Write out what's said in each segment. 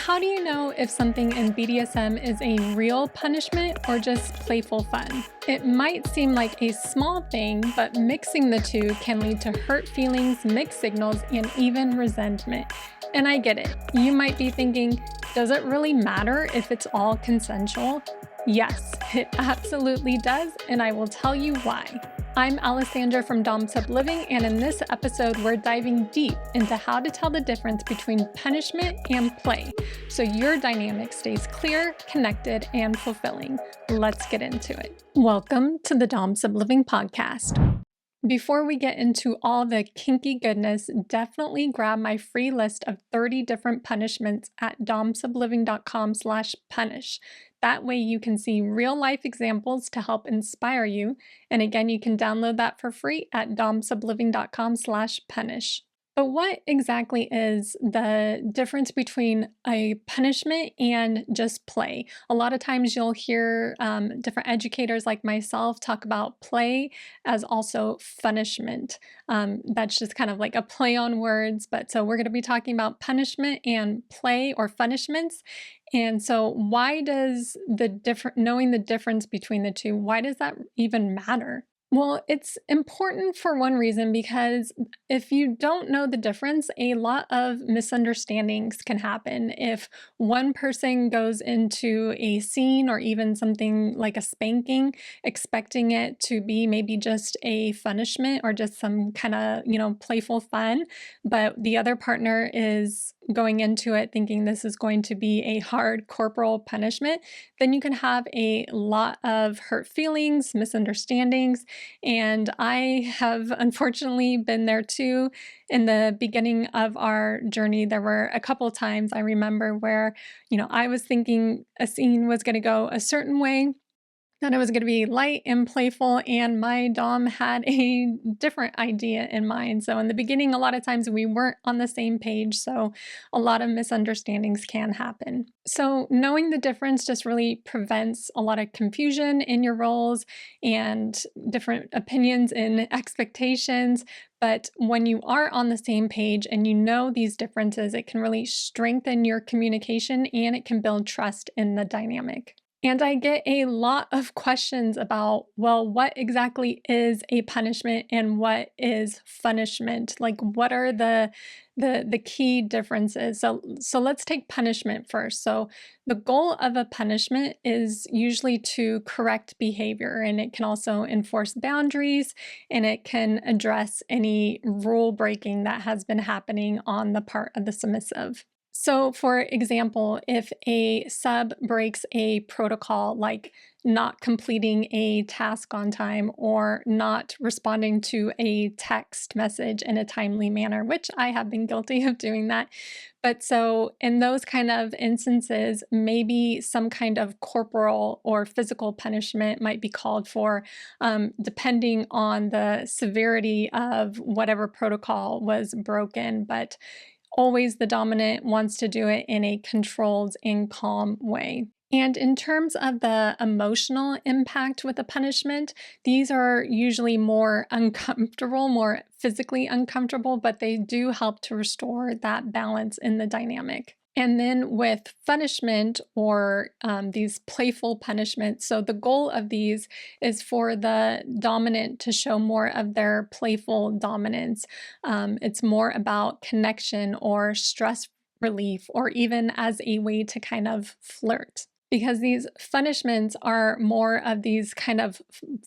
how do you know if something in BDSM is a real punishment or just playful fun? It might seem like a small thing, but mixing the two can lead to hurt feelings, mixed signals, and even resentment. And I get it. You might be thinking, does it really matter if it's all consensual? Yes, it absolutely does, and I will tell you why. I'm Alessandra from Dom Sub Living, and in this episode, we're diving deep into how to tell the difference between punishment and play, so your dynamic stays clear, connected, and fulfilling. Let's get into it. Welcome to the Dom Sub Living podcast. Before we get into all the kinky goodness, definitely grab my free list of 30 different punishments at domsubliving.com/punish. That way you can see real life examples to help inspire you. And again, you can download that for free at domsubliving.com/punish. But what exactly is the difference between a punishment and just play? A lot of times you'll hear different educators like myself talk about play as also funishment. That's just kind of like a play on words. But so we're going to be talking about punishment and play or punishments. And so why does knowing the difference between the two, why does that even matter? Well, it's important for one reason because if you don't know the difference, a lot of misunderstandings can happen. If one person goes into a scene or even something like a spanking, expecting it to be maybe just a punishment or just some kind of, playful fun, but the other partner is going into it thinking this is going to be a hard corporal punishment, then you can have a lot of hurt feelings, misunderstandings. And I have unfortunately been there too. In the beginning of our journey, there were a couple of times I remember where, I was thinking a scene was going to go a certain way, that it was going to be light and playful, and my Dom had a different idea in mind. So in the beginning, a lot of times we weren't on the same page, so a lot of misunderstandings can happen. So knowing the difference just really prevents a lot of confusion in your roles and different opinions and expectations. But when you are on the same page and you know these differences, it can really strengthen your communication and it can build trust in the dynamic. And I get a lot of questions about, well, what exactly is a punishment and what is punishment? Like, what are the key differences? So let's take punishment first. So the goal of a punishment is usually to correct behavior, and it can also enforce boundaries, and it can address any rule breaking that has been happening on the part of the submissive. So, for example, if a sub breaks a protocol like not completing a task on time or not responding to a text message in a timely manner, which I have been guilty of doing that. But so, in those kind of instances, maybe some kind of corporal or physical punishment might be called for, depending on the severity of whatever protocol was broken. But always the dominant wants to do it in a controlled and calm way. And in terms of the emotional impact with the punishment, these are usually more uncomfortable, more physically uncomfortable, but they do help to restore that balance in the dynamic. And then with punishment or these playful punishments, so the goal of these is for the dominant to show more of their playful dominance. It's more about connection or stress relief, or even as a way to kind of flirt. Because these punishments are more of these kind of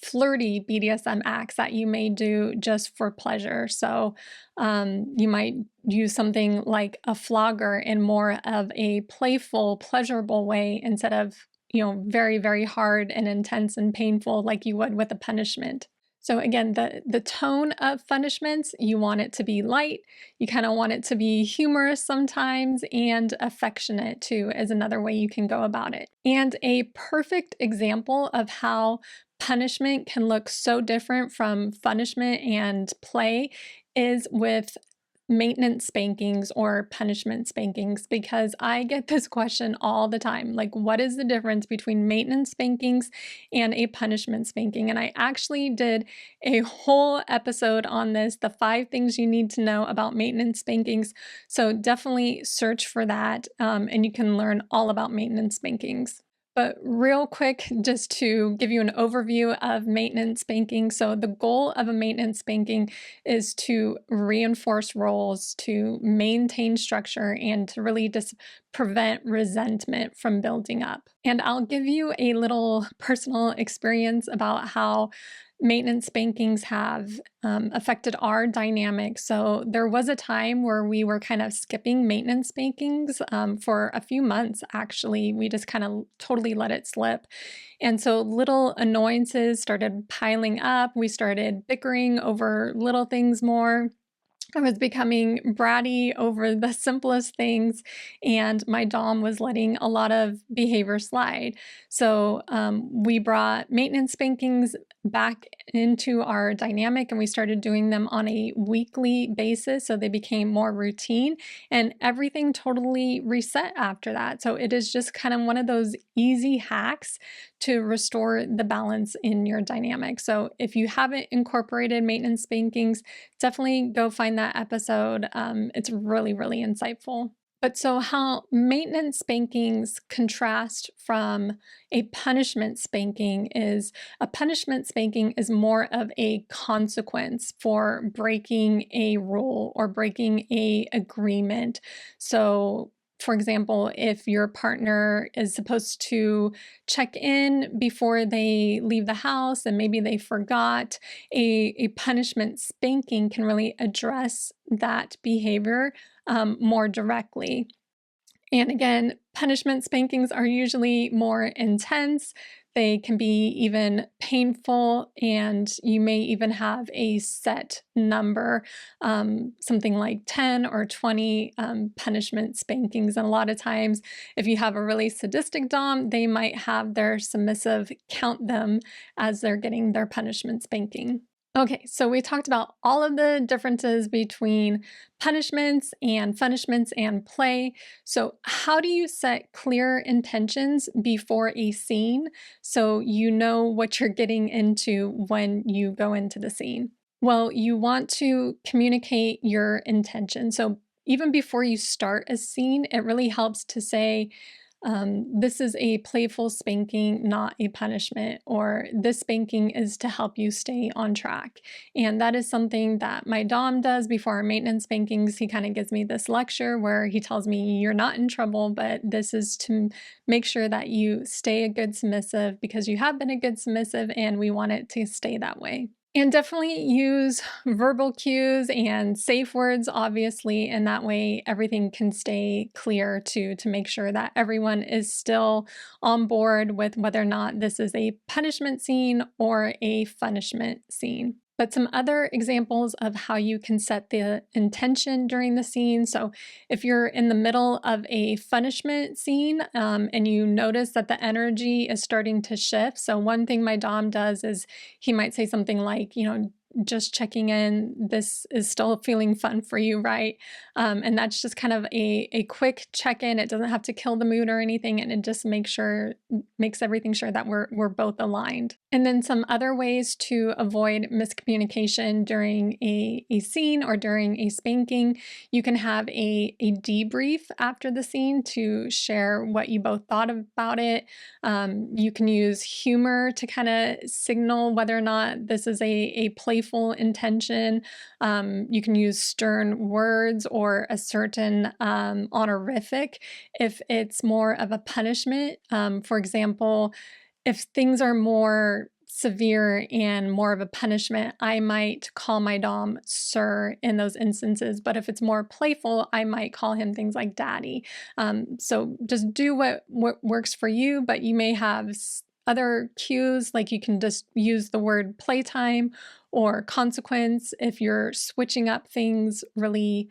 flirty BDSM acts that you may do just for pleasure. So you might use something like a flogger in more of a playful, pleasurable way instead of, very, very hard and intense and painful like you would with a punishment. So again, the tone of punishments, you want it to be light, you kind of want it to be humorous sometimes, and affectionate too is another way you can go about it. And a perfect example of how punishment can look so different from punishment and play is with maintenance spankings or punishment spankings? Because I get this question all the time. Like, what is the difference between maintenance spankings and a punishment spanking? And I actually did a whole episode on this, the 5 things you need to know about maintenance spankings. So definitely search for that, and you can learn all about maintenance spankings. But real quick, just to give you an overview of maintenance spanking. So, the goal of a maintenance spanking is to reinforce roles, to maintain structure, and to really just prevent resentment from building up. And I'll give you a little personal experience about how maintenance spankings have affected our dynamic. So there was a time where we were kind of skipping maintenance spankings for a few months, actually. We just kind of totally let it slip. And so little annoyances started piling up. We started bickering over little things more. I was becoming bratty over the simplest things, and my dom was letting a lot of behavior slide. So we brought maintenance spankings back into our dynamic, and we started doing them on a weekly basis. So they became more routine, and everything totally reset after that. So it is just kind of one of those easy hacks to restore the balance in your dynamic. So if you haven't incorporated maintenance spankings, definitely go find that episode. It's really, really insightful. But so, how maintenance spankings contrast from a punishment spanking is a punishment spanking is more of a consequence for breaking a rule or breaking a agreement. So, for example, if your partner is supposed to check in before they leave the house and maybe they forgot, a punishment spanking can really address that behavior more directly. And again, punishment spankings are usually more intense. They can be even painful, and you may even have a set number, something like 10 or 20 punishment spankings. And a lot of times, if you have a really sadistic dom, they might have their submissive count them as they're getting their punishment spanking. Okay, so we talked about all of the differences between punishments and funishments and play. So, how do you set clear intentions before a scene so you know what you're getting into when you go into the scene? Well, you want to communicate your intention. So, even before you start a scene, it really helps to say, this is a playful spanking, not a punishment, or this spanking is to help you stay on track. And that is something that my Dom does before our maintenance spankings. He kind of gives me this lecture where he tells me, you're not in trouble, but this is to make sure that you stay a good submissive because you have been a good submissive and we want it to stay that way. And definitely use verbal cues and safe words, obviously, and that way everything can stay clear to make sure that everyone is still on board with whether or not this is a punishment scene or a funishment scene. But some other examples of how you can set the intention during the scene. So, if you're in the middle of a punishment scene and you notice that the energy is starting to shift. So, one thing my Dom does is he might say something like, just checking in, this is still feeling fun for you, right? And that's just kind of a quick check-in. It doesn't have to kill the mood or anything, and it just makes everything sure that we're both aligned. And then some other ways to avoid miscommunication during a scene or during a spanking, you can have a debrief after the scene to share what you both thought about it. You can use humor to kind of signal whether or not this is a playful intention. You can use stern words or a certain honorific if it's more of a punishment. For example, if things are more severe and more of a punishment, I might call my Dom sir in those instances. But if it's more playful, I might call him things like daddy. So just do what works for you, but you may have other cues, like you can just use the word playtime or consequence if you're switching up things really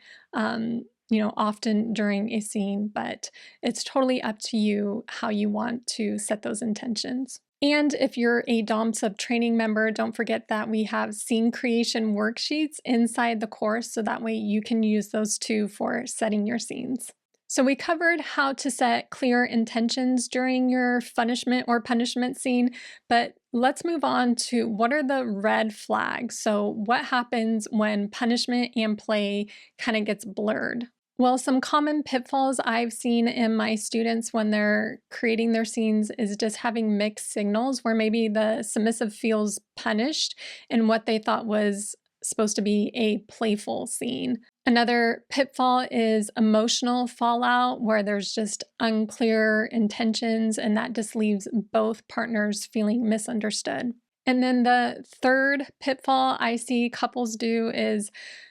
often during a scene, but it's totally up to you how you want to set those intentions. And if you're a Dom Sub training member, don't forget that we have scene creation worksheets inside the course, so that way you can use those too for setting your scenes. So we covered how to set clear intentions during your punishment or punishment scene, but let's move on to what are the red flags. So what happens when punishment and play kind of gets blurred? Well, some common pitfalls I've seen in my students when they're creating their scenes is just having mixed signals where maybe the submissive feels punished in what they thought was supposed to be a playful scene. Another pitfall is emotional fallout, where there's just unclear intentions, and that just leaves both partners feeling misunderstood. And then the third pitfall I see couples do is,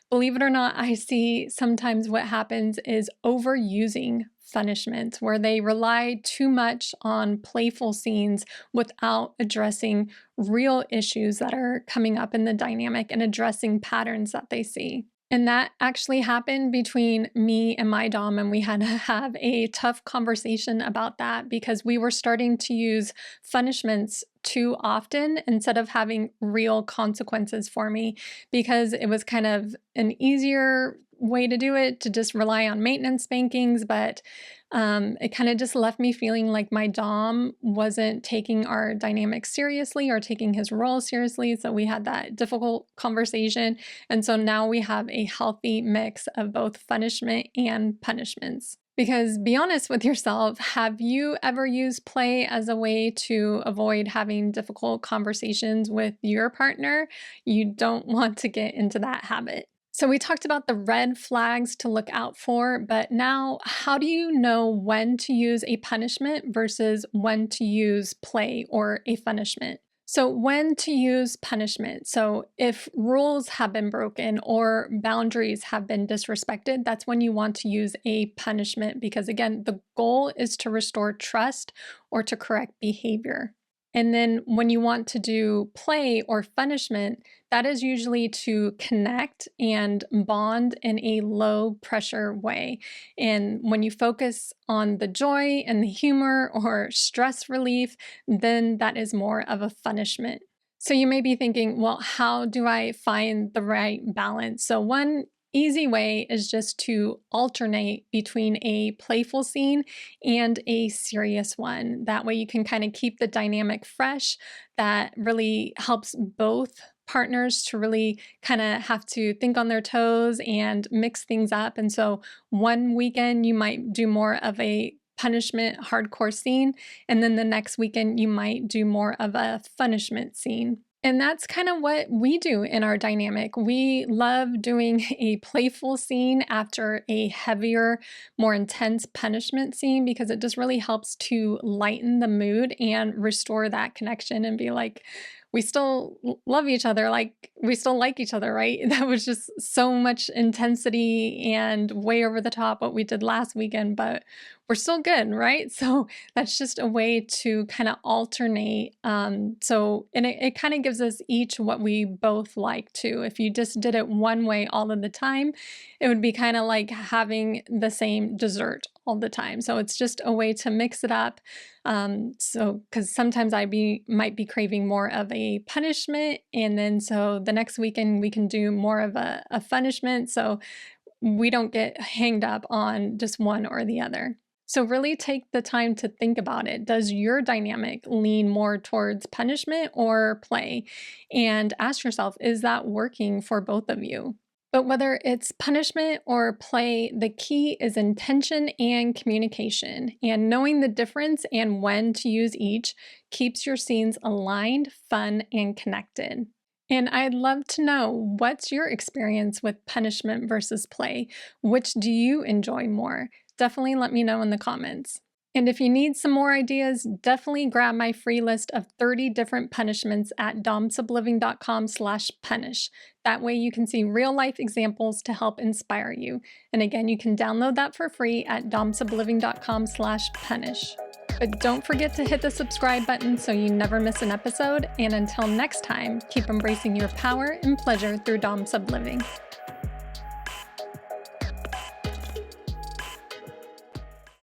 believe it or not, I see sometimes what happens is overusing punishment, where they rely too much on playful scenes without addressing real issues that are coming up in the dynamic and addressing patterns that they see. And that actually happened between me and my Dom, and we had to have a tough conversation about that because we were starting to use punishments too often instead of having real consequences for me, because it was kind of an easier way to do it to just rely on maintenance spankings, but it kind of just left me feeling like my Dom wasn't taking our dynamic seriously or taking his role seriously. So we had that difficult conversation. And so now we have a healthy mix of both punishment and punishments. Because be honest with yourself, have you ever used play as a way to avoid having difficult conversations with your partner? You don't want to get into that habit. So we talked about the red flags to look out for, but now how do you know when to use a punishment versus when to use play or a punishment? So when to use punishment. So if rules have been broken or boundaries have been disrespected, that's when you want to use a punishment, because again, the goal is to restore trust or to correct behavior. And then when you want to do play or punishment, that is usually to connect and bond in a low pressure way. And when you focus on the joy and the humor or stress relief, then that is more of a punishment. So you may be thinking, well, how do I find the right balance? So one easy way is just to alternate between a playful scene and a serious one. That way you can kind of keep the dynamic fresh. That really helps both partners to really kind of have to think on their toes and mix things up. And so one weekend you might do more of a punishment hardcore scene, and then the next weekend you might do more of a punishment scene. And that's kind of what we do in our dynamic. We love doing a playful scene after a heavier, more intense punishment scene, because it just really helps to lighten the mood and restore that connection and be like, we still love each other, like we still like each other, right? That was just so much intensity and way over the top what we did last weekend, but we're still good, right? So that's just a way to kind of alternate. And it kind of gives us each what we both like too. If you just did it one way all of the time, it would be kind of like having the same dessert all the time. So it's just a way to mix it up. Because sometimes might be craving more of a punishment, and then so the next weekend we can do more of a punishment, so we don't get hanged up on just one or the other. So really take the time to think about it. Does your dynamic lean more towards punishment or play? And ask yourself, is that working for both of you? But whether it's punishment or play, the key is intention and communication. And knowing the difference and when to use each keeps your scenes aligned, fun, and connected. And I'd love to know, what's your experience with punishment versus play? Which do you enjoy more? Definitely let me know in the comments. And if you need some more ideas, definitely grab my free list of 30 different punishments at domsubliving.com/punish. That way you can see real life examples to help inspire you. And again, you can download that for free at domsubliving.com/punish. But don't forget to hit the subscribe button so you never miss an episode. And until next time, keep embracing your power and pleasure through Dom Subliving.